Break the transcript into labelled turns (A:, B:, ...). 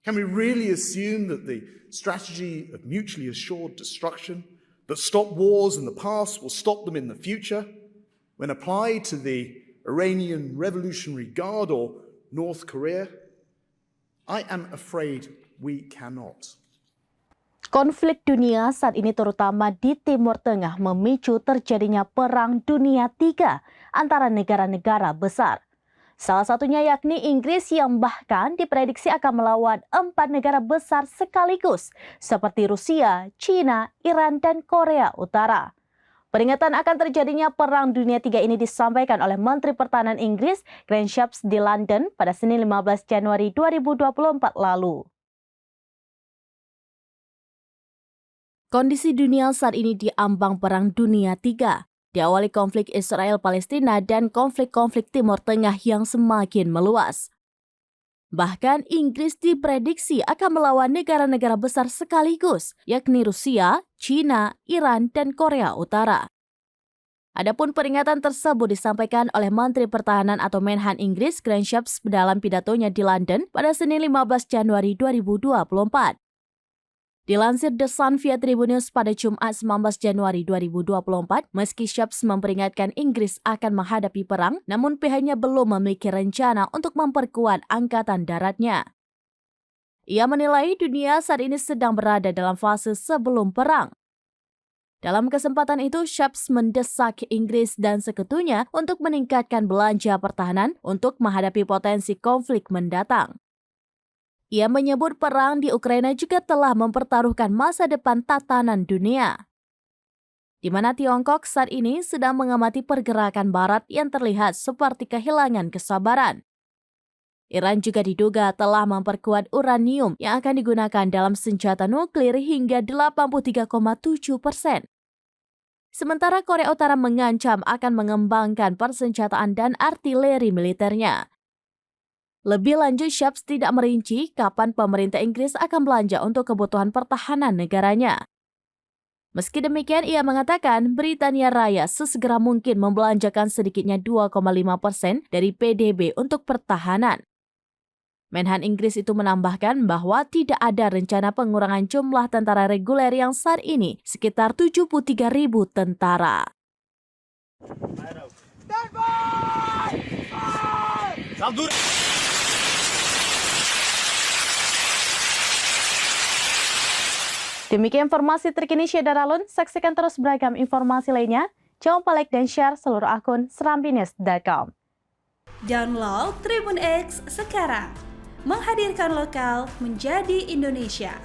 A: Can we really assume that the strategy of mutually assured destruction that stopped wars in the past will stop them in the future when applied to the Iranian Revolutionary Guard or North Korea? I am afraid we cannot.
B: Konflik dunia saat ini terutama di Timur Tengah memicu terjadinya Perang Dunia III antara negara-negara besar. Salah satunya yakni Inggris yang bahkan diprediksi akan melawan 4 negara besar sekaligus seperti Rusia, China, Iran, dan Korea Utara. Peringatan akan terjadinya Perang Dunia III ini disampaikan oleh Menteri Pertahanan Inggris Grant Shapps di London pada Senin 15 Januari 2024 lalu. Kondisi dunia saat ini diambang Perang Dunia III, diawali konflik Israel-Palestina dan konflik-konflik Timur Tengah yang semakin meluas. Bahkan Inggris diprediksi akan melawan negara-negara besar sekaligus, yakni Rusia, China, Iran, dan Korea Utara. Adapun peringatan tersebut disampaikan oleh Menteri Pertahanan atau Menhan Inggris Grant Shapps dalam pidatonya di London pada Senin 15 Januari 2024. Dilansir The Sun via Tribun News pada Jumat 19 Januari 2024, meski Shapps memperingatkan Inggris akan menghadapi perang, namun pihaknya belum memiliki rencana untuk memperkuat angkatan daratnya. Ia menilai dunia saat ini sedang berada dalam fase sebelum perang. Dalam kesempatan itu, Shapps mendesak Inggris dan sekutunya untuk meningkatkan belanja pertahanan untuk menghadapi potensi konflik mendatang. Ia menyebut perang di Ukraina juga telah mempertaruhkan masa depan tatanan dunia, di mana Tiongkok saat ini sedang mengamati pergerakan Barat yang terlihat seperti kehilangan kesabaran. Iran juga diduga telah memperkuat uranium yang akan digunakan dalam senjata nuklir hingga 83,7%. Sementara Korea Utara mengancam akan mengembangkan persenjataan dan artileri militernya. Lebih lanjut, Shapps tidak merinci kapan pemerintah Inggris akan belanja untuk kebutuhan pertahanan negaranya. Meski demikian, ia mengatakan Britania Raya sesegera mungkin membelanjakan sedikitnya 2,5% dari PDB untuk pertahanan. Menhan Inggris itu menambahkan bahwa tidak ada rencana pengurangan jumlah tentara reguler yang saat ini sekitar 73.000 tentara. Demikian informasi terkini Syedar Alun. Saksikan terus beragam informasi lainnya. Jangan lupa like dan share seluruh akun serambines.com.
C: Download Tribun X sekarang. Menghadirkan lokal menjadi Indonesia.